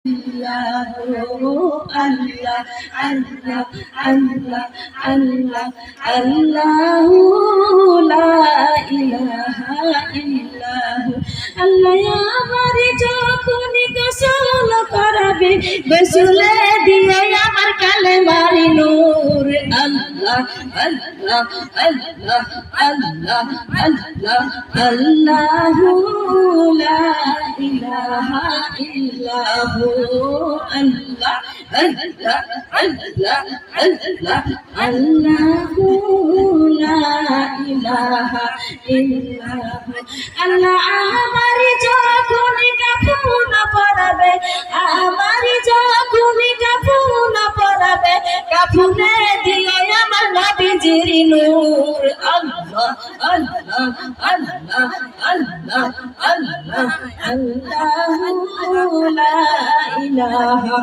Allah, Allah, Allah, Allah, Allahu la ilaha illahu Allah আমার যখনই গোসল করাবে গোসলে দিয়ে আমার কালেমার নূর আল্লাহ আল্লাহ আল্লাহ আল্লাহ আল্লাহ আল্লাহু লা ইলাহা ইল্লাহু আল্লাহ আল্লাহ আল্লাহ আল্লাহ আল্লাহু লা ইলাহা ইল্লাহু আল্লাহ আমার যখনই কাফন পরাবে আমার যখনই কাফন পরাবে কাফনে দিও আমার নবীজির নূর আল্লাহ আল্লাহ আল্লাহ আল্লাহ আল্লাহ আল্লাহু লা ইলাহা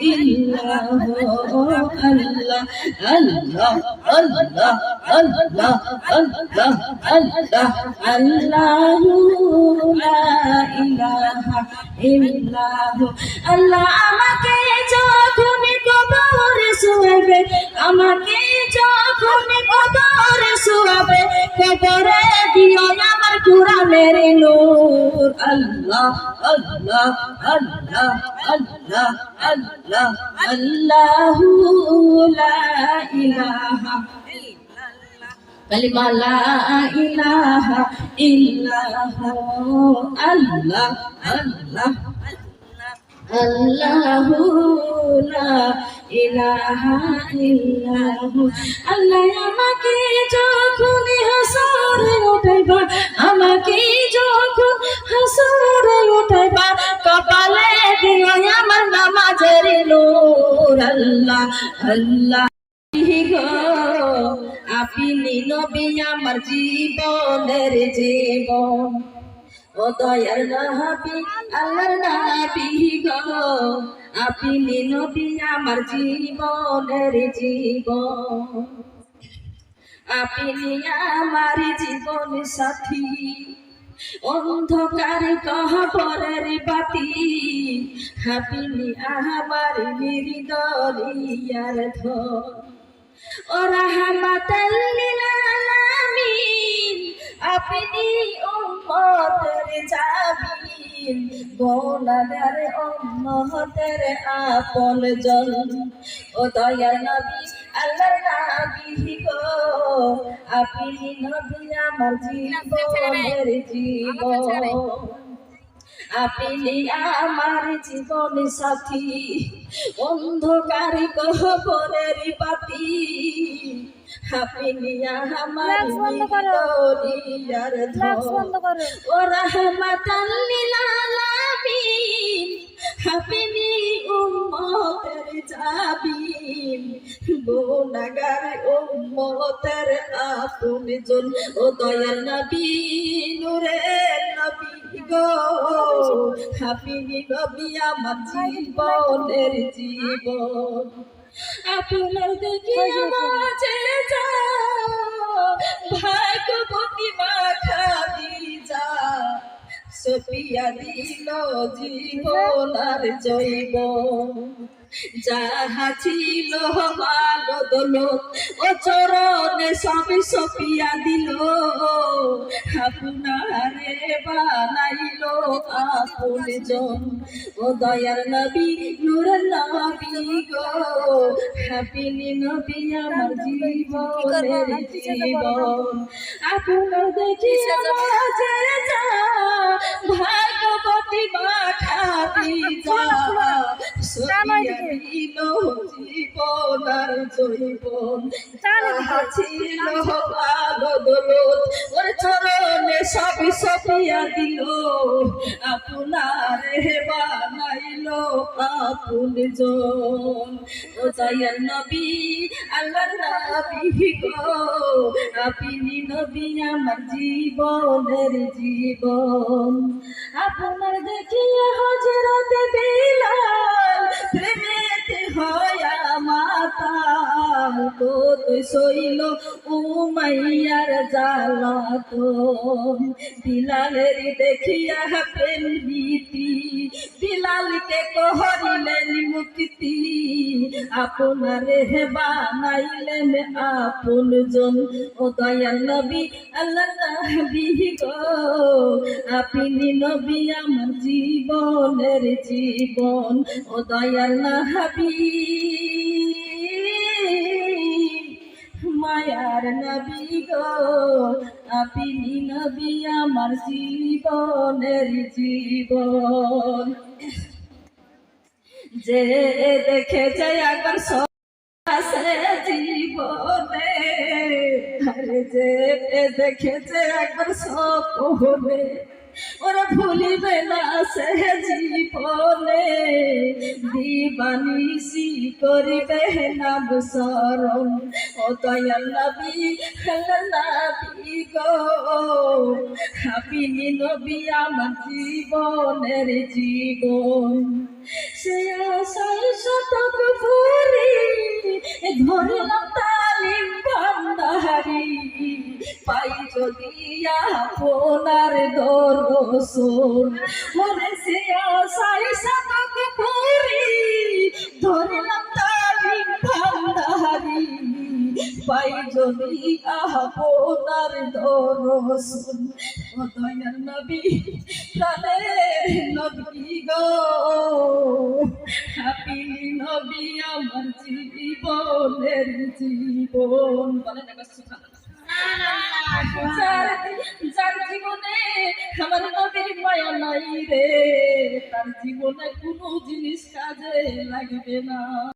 ইল্লাহু আল্লাহ আল্লাহ আল্লাহ আল্লাহ আল্লাহ আল্লাহ আল্লাহু লা ইলাহা ইল্লাহু আল্লাহ আমাকে যখন কবরে শুয়াবে আমাকে যখন কবরে শুয়াবে কবরে দিও আমার কুরআনের নূর আল্লাহ আল্লাহ আল্লাহ আল্লাহ আল্লাহ আল্লাহু লা ইলাহা কালিমা লা ইলাহা ইল্লাহু আল্লাহ আল্লাহ আল্লাহু লা ইলাহা ইল্লাহু আল্লাহ আমাকে যখন হাসরে উঠাইবা আমাকে যখন হাসরে উঠাইবা কপালে দিও আমার নামাজের নূর আল্লাহ আল্লাহ আপনি নবী আমার জীবনের জীবন ও দয়ার নবী আল্লাহর নবী গো আপনি নবী আমার জীবনের জীবন আপনি আমার জীবন সাথী অন্ধকার কবরের বাতি আপনি আমার হৃদয়ের ধন ও রাহমাতাল লিল আলামিন আপনি উম্মতের জামিন গোনাগার উম্মতের আপনজন ও দয়ার নবী আল্লাহর নবী গো আপনি নবী আমার জীবনের জীবন আপনি আমার জীবন সাথী অন্ধকার কবরের বাতি আপনি আমার হৃদয়ের ধন ও রাহমাতাল লিল আলামিন আপনি উম্মতের জামিন গুনাহগার উম্মতের আপনজন ও দয়ার নবী নূরের নবী গো আপনি নবী আমার জীবনের জীবন আপনার দেখি মাঝে যা ভাগ্যবতী মা খাদিজা সফিয়া দিল জীবন আর জৈবন যাহা ছিল ভালো দৌলত ও চরণে সবে সফিয়া দিল আপনারে বানাইল আপনজন ও দয়ার নবী নূরের নবী গো আপনি নবী আমার জীবনের জীবন আপনার দেখি মাঝে যা ভাগ্যবতী মা খাদিজা সফিয়া দিল জীবন আর জৈবন যাহা ছিল ভালো দৌলত ওর চরণে সবে সফিয়া দিল আপনারে বানাইল আপনজন ও দয়ার নবী আল্লাহর নবী গো আপনি নবী আমার জীবনের জীবন আপনার দেখিয়া হযরত বিলাল প্রেমেতে হয়া মাতাল কত সইল উমাইয়ার জ্বালাতন বিলালের দেখিয়া প্রেম ভীতি বিলালকে কহরিলেন মুক্তি আপনারে বানাইলেন আপনজন ও দয়াল নবী আল্লাহ নবী গো আপনি নবী আমার জীবনের জীবন ও দয়াল নবী মায়ার নবী গো আপনি নবী আমার জীবনের জীবন যে দেখেছে একবার আছে জীবনে আরে যে দেখেছে একবার সপনে ওরা ভুলিবে না সে জীবনে দিবানিসি করিবে নাম স্মরণ ও দয়াল নবী নবী গো আপনি নবী আমার জীবনের জীবন সে আশায় শতক ভরি ধরলাম তালিম ভান্ডারি পাই যদি আপনার দর্শন মনে সে আশায় শতক ভরি ধরলাম তালিম ভান্ডারি পাই যদি আপনার দর্শন ও দয়াল নবী প্রাণের নবী গো আপনি নবী আমার জীবনের জীবন বলেন একবার সুবহানাল্লাহ যার জীবনে আমার নবীর মায়া নাই রে তার জীবনে কোনো জিনিস কাজে লাগবে না।